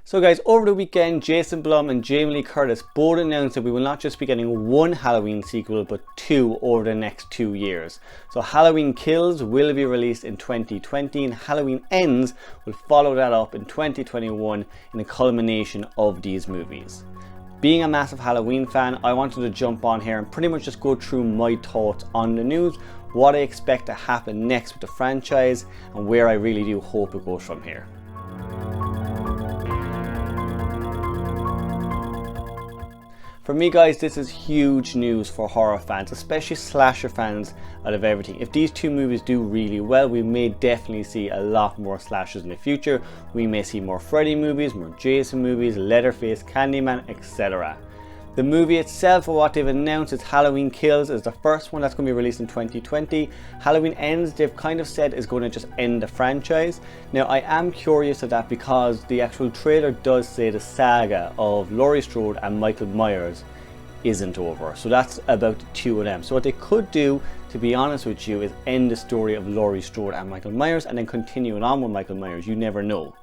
So guys, over the weekend, Jason Blum and Jamie Lee Curtis both announced that we will not just be getting one Halloween sequel, but two over the next 2 years. So Halloween Kills will be released in 2020 and Halloween Ends will follow that up in 2021 in the culmination of these movies. Being a massive Halloween fan, I wanted to jump on here and pretty much just go through my thoughts on the news, what I expect to happen next with the franchise, and where I really do hope it goes from here. For me guys, this is huge news for horror fans, especially slasher fans out of everything. If these two movies do really well, we may definitely see a lot more slashers in the future. We may see more Freddy movies, more Jason movies, Leatherface, Candyman, etc. The movie itself, or what they've announced, is Halloween Kills, is the first one that's going to be released in 2020. Halloween Ends, they've kind of said, is going to just end the franchise. Now I am curious of that because the actual trailer does say the saga of Laurie Strode and Michael Myers isn't over. So that's about the two of them. So what they could do, to be honest with you, is end the story of Laurie Strode and Michael Myers and then continue it on with Michael Myers. You never know.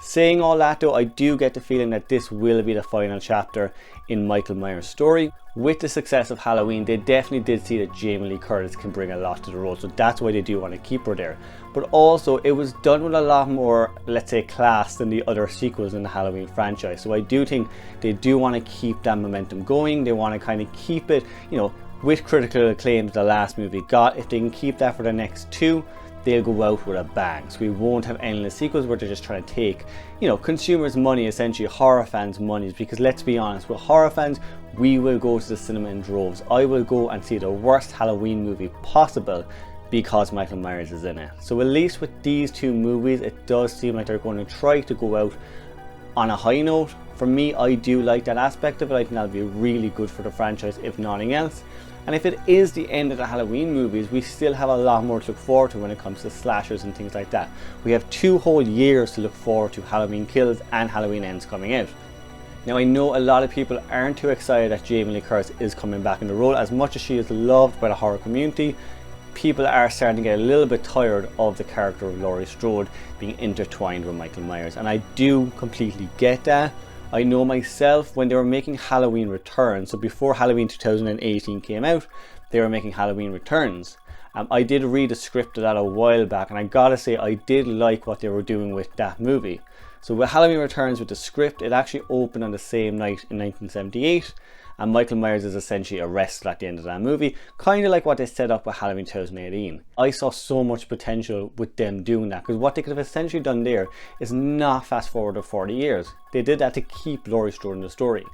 Saying all that though, I do get the feeling that this will be the final chapter in Michael Myers' story. With the success of Halloween, they definitely did see that Jamie Lee Curtis can bring a lot to the role, so that's why they do want to keep her there. But also, it was done with a lot more, let's say, class than the other sequels in the Halloween franchise. So I do think they do want to keep that momentum going. They want to kind of keep it, you know, with critical acclaim the last movie got. If they can keep that for the next two, they'll go out with a bang. So we won't have endless sequels where they're just trying to take, you know, consumers' money, essentially horror fans' money. Because let's be honest, with horror fans, we will go to the cinema in droves. I will go and see the worst Halloween movie possible because Michael Myers is in it. So at least with these two movies, it does seem like they're going to try to go out on a high note. For me, I do like that aspect of it. I think that'll be really good for the franchise, if nothing else. And if it is the end of the Halloween movies, we still have a lot more to look forward to when it comes to slashers and things like that. We have 2 whole years to look forward to Halloween Kills and Halloween Ends coming out. Now I know a lot of people aren't too excited that Jamie Lee Curtis is coming back in the role. As much as she is loved by the horror community, people are starting to get a little bit tired of the character of Laurie Strode being intertwined with Michael Myers. And I do completely get that. I know myself, when they were making Halloween Returns, so before Halloween 2018 came out, they were making Halloween Returns. I did read a script of that a while back, and I gotta say I did like what they were doing with that movie. So with Halloween Returns, with the script, it actually opened on the same night in 1978, and Michael Myers is essentially arrested at the end of that movie, kind of like what they set up with Halloween 2018. I saw so much potential with them doing that, because what they could have essentially done there is not fast forward to 40 years. They did that to keep Laurie Strode in the story.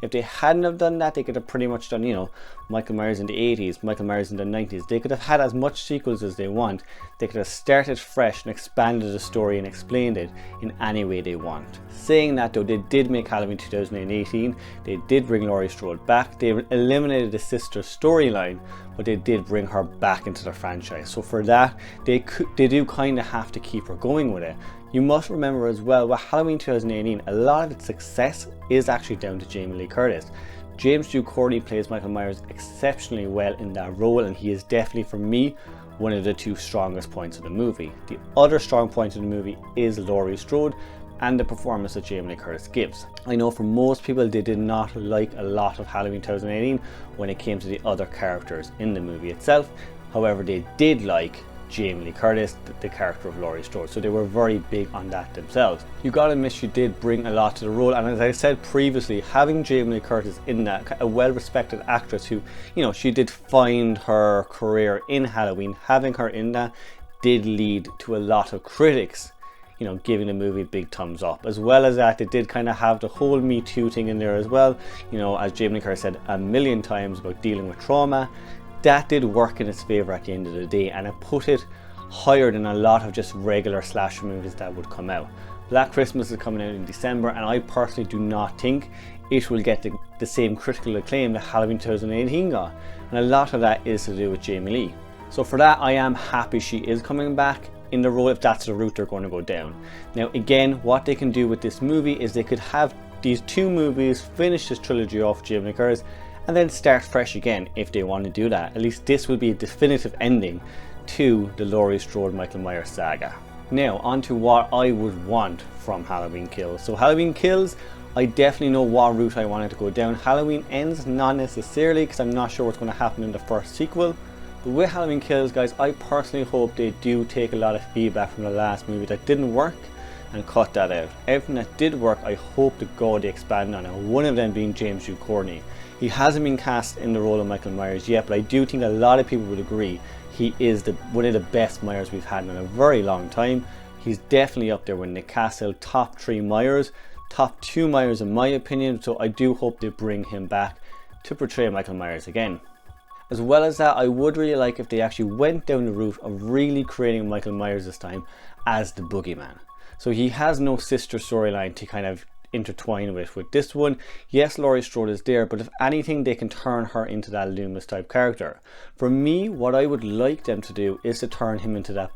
If they hadn't have done that, they could have pretty much done, you know, Michael Myers in the 80s, Michael Myers in the 90s. They could have had as much sequels as they want. They could have started fresh and expanded the story and explained it in any way they want. Saying that though, they did make Halloween 2018. They did bring Laurie Strode back. They eliminated the sister storyline, but they did bring her back into the franchise. So for that, they do kind of have to keep her going with it. You must remember as well, with Halloween 2018, a lot of its success is actually down to Jamie Lee Curtis. James Duke Courtney plays Michael Myers exceptionally well in that role, and he is definitely, for me, one of the 2 strongest points of the movie. The other strong point of the movie is Laurie Strode and the performance that Jamie Lee Curtis gives. I know for most people, they did not like a lot of Halloween 2018 when it came to the other characters in the movie itself. However, they did like Jamie Lee Curtis, the character of Laurie Strode, so they were very big on that themselves. You gotta admit, she did bring a lot to the role, and as I said previously, having Jamie Lee Curtis in that, a well-respected actress who, you know, she did find her career in Halloween, having her in that did lead to a lot of critics, you know, giving the movie big thumbs up. As well as that, it did kind of have the whole Me Too thing in there as well, you know, as Jamie Lee Curtis said a million times about dealing with trauma. That did work in its favour at the end of the day, and it put it higher than a lot of just regular slasher movies that would come out. Black Christmas is coming out in December, and I personally do not think it will get the same critical acclaim that Halloween 2018 got, and a lot of that is to do with Jamie Lee. So for that, I am happy she is coming back in the role if that's the route they're going to go down. Now again, what they can do with this movie is they could have these 2 movies, finish this trilogy off Jamie Lee Curtis, and then start fresh again if they want to do that. At least this will be a definitive ending to the Laurie Strode Michael Myers saga. Now, on to what I would want from Halloween Kills. So Halloween Kills, I definitely know what route I wanted to go down. Halloween Ends, not necessarily, because I'm not sure what's going to happen in the first sequel. But with Halloween Kills, guys, I personally hope they do take a lot of feedback from the last movie that didn't work and cut that out. Everything that did work, I hope to God they expand on it. One of them being James Hugh Courtney. He hasn't been cast in the role of Michael Myers yet, but I do think a lot of people would agree he is one of the best Myers we've had in a very long time. He's definitely up there with Nick Castle, top 3 Myers, top 2 Myers in my opinion, so I do hope they bring him back to portray Michael Myers again. As well as that, I would really like if they actually went down the route of really creating Michael Myers this time as the boogeyman. So he has no sister storyline to kind of intertwine with this one. Yes, Laurie Strode is there, but if anything, they can turn her into that Loomis type character. For me, what I would like them to do is to turn him into that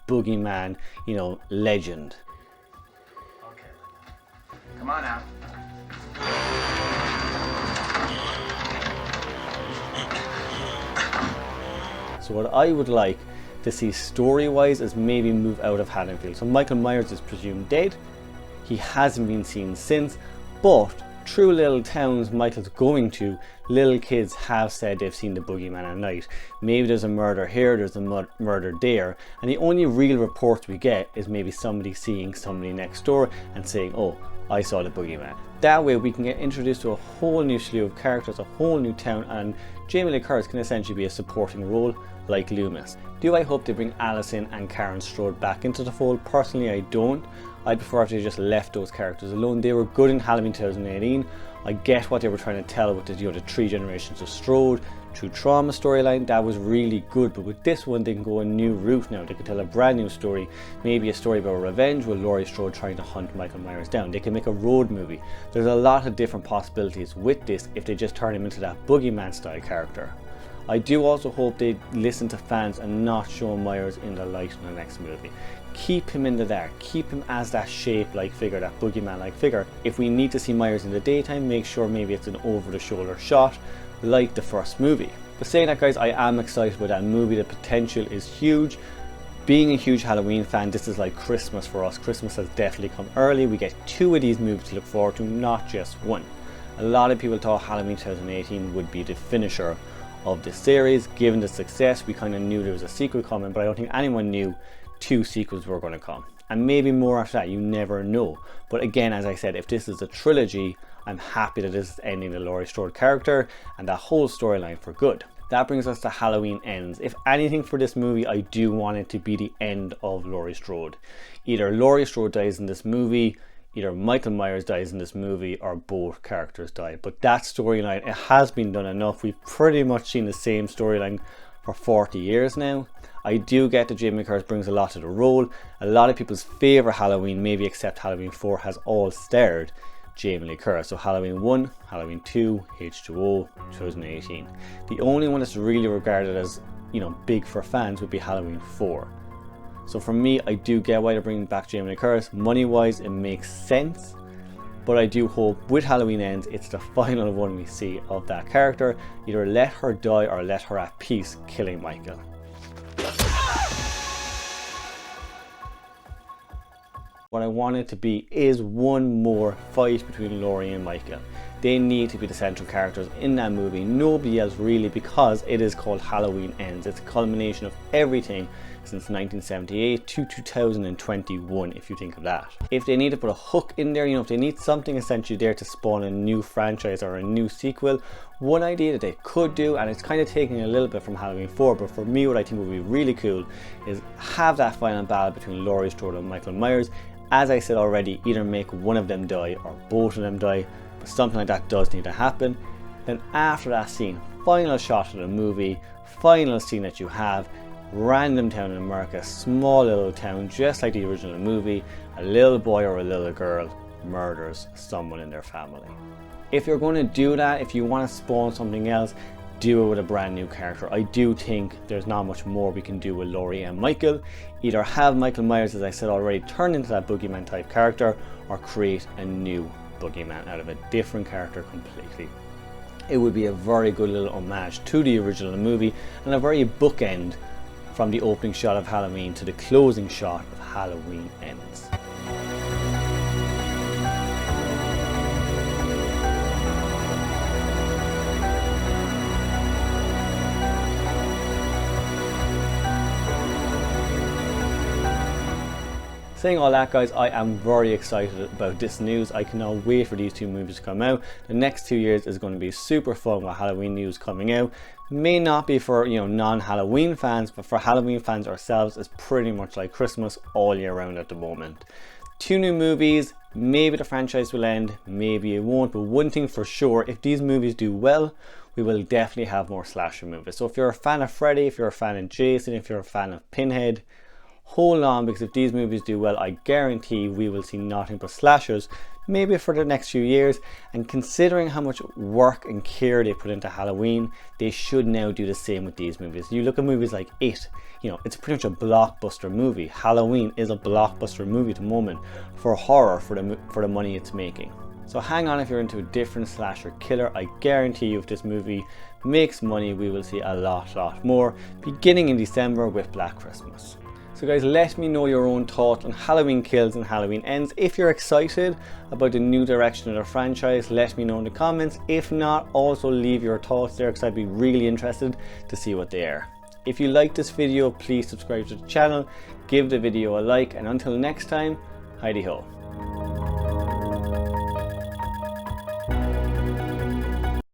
boogeyman, you know, legend. Okay, come on out. So what I would like to see story-wise is maybe move out of Haddonfield. So Michael Myers is presumed dead. He hasn't been seen since, but through little towns Michael's going to, little kids have said they've seen the boogeyman at night. Maybe there's a murder here, there's a murder there, and the only real reports we get is maybe somebody seeing somebody next door and saying, oh, I saw the boogeyman. That way we can get introduced to a whole new slew of characters, a whole new town, and Jamie Lee Curtis can essentially be a supporting role like Loomis. Do I hope they bring Allison and Karen Strode back into the fold? Personally, I don't. I'd prefer if they just left those characters alone. They were good in Halloween 2018. I get what they were trying to tell with the, the 3 generations of Strode, True Trauma storyline. That was really good, but with this one they can go a new route now. They could tell a brand new story, maybe a story about revenge with Laurie Strode trying to hunt Michael Myers down. They can make a road movie. There's a lot of different possibilities with this if they just turn him into that boogeyman style character. I do also hope they listen to fans and not show Myers in the light in the next movie. Keep him in the dark, keep him as that shape-like figure, that boogeyman-like figure. If we need to see Myers in the daytime, make sure maybe it's an over-the-shoulder shot like the first movie. But saying that, guys, I am excited about that movie. The potential is huge. Being a huge Halloween fan, this is like Christmas for us. Christmas has definitely come early. We get 2 of these movies to look forward to, not just one. A lot of people thought Halloween 2018 would be the finisher of this series. Given the success, we kind of knew there was a sequel coming, but I don't think anyone knew 2 sequels were going to come, and maybe more after that. You never know. But again, as I said, if this is a trilogy, I'm happy that this is ending the Laurie Strode character and that whole storyline for good. That brings us to Halloween Ends. If anything for this movie, I do want it to be the end of Laurie Strode. Either Laurie Strode dies in this movie, either Michael Myers dies in this movie, or both characters die. But that storyline, it has been done enough. We've pretty much seen the same storyline for 40 years now. I do get that Jamie Lee Curtis brings a lot to the role. A lot of people's favourite Halloween, maybe except Halloween 4, has all starred Jamie Lee Curtis. So Halloween 1, Halloween 2, H2O, 2018. The only one that's really regarded as, you know, big for fans would be Halloween 4. So for me, I do get why they're bringing back Jamie Lee Curtis. Money wise, it makes sense. But I do hope with Halloween Ends, it's the final one we see of that character. Either let her die or let her at peace killing Michael. What I want it to be is one more fight between Laurie and Michael. They need to be the central characters in that movie. Nobody else really, because it is called Halloween Ends. It's a culmination of everything since 1978 to 2021, if you think of that. If they need to put a hook in there, you know, if they need something essentially there to spawn a new franchise or a new sequel, one idea that they could do, and it's kind of taking a little bit from Halloween 4, but for me what I think would be really cool is have that final battle between Laurie Strode and Michael Myers. As I said already, either make one of them die or both of them die, but something like that does need to happen. Then after that scene, final shot of the movie, final scene that you have, random town in America, small little town just like the original movie, a little boy or a little girl murders someone in their family. If you're going to do that, if you want to spawn something else, do it with a brand new character. I do think there's not much more we can do with Laurie and Michael. Either have Michael Myers, as I said already, turn into that boogeyman type character, or create a new boogeyman out of a different character completely. It would be a very good little homage to the original movie and a very bookend from the opening shot of Halloween to the closing shot of Halloween Ends. Saying all that, guys, I am very excited about this news. I cannot wait for these two movies to come out. The next 2 years is going to be super fun with Halloween news coming out. May not be for, you know, non-Halloween fans, but for Halloween fans ourselves, it's pretty much like Christmas all year round at the moment. 2 new movies, maybe the franchise will end, maybe it won't, but one thing for sure, if these movies do well, we will definitely have more slasher movies. So if you're a fan of Freddy, if you're a fan of Jason, if you're a fan of Pinhead, hold on, because if these movies do well, I guarantee we will see nothing but slashers, maybe for the next few years. And considering how much work and care they put into Halloween, they should now do the same with these movies. You look at movies like It, you know, it's pretty much a blockbuster movie. Halloween is a blockbuster movie at the moment for horror, for the money it's making. So hang on if you're into a different slasher killer. I guarantee you if this movie makes money, we will see a lot more, beginning in December with Black Christmas. So guys, let me know your own thoughts on Halloween Kills and Halloween Ends. If you're excited about the new direction of the franchise, let me know in the comments. If not, also leave your thoughts there, because I'd be really interested to see what they are. If you like this video, please subscribe to the channel, give the video a like, and until next time, Heidi ho.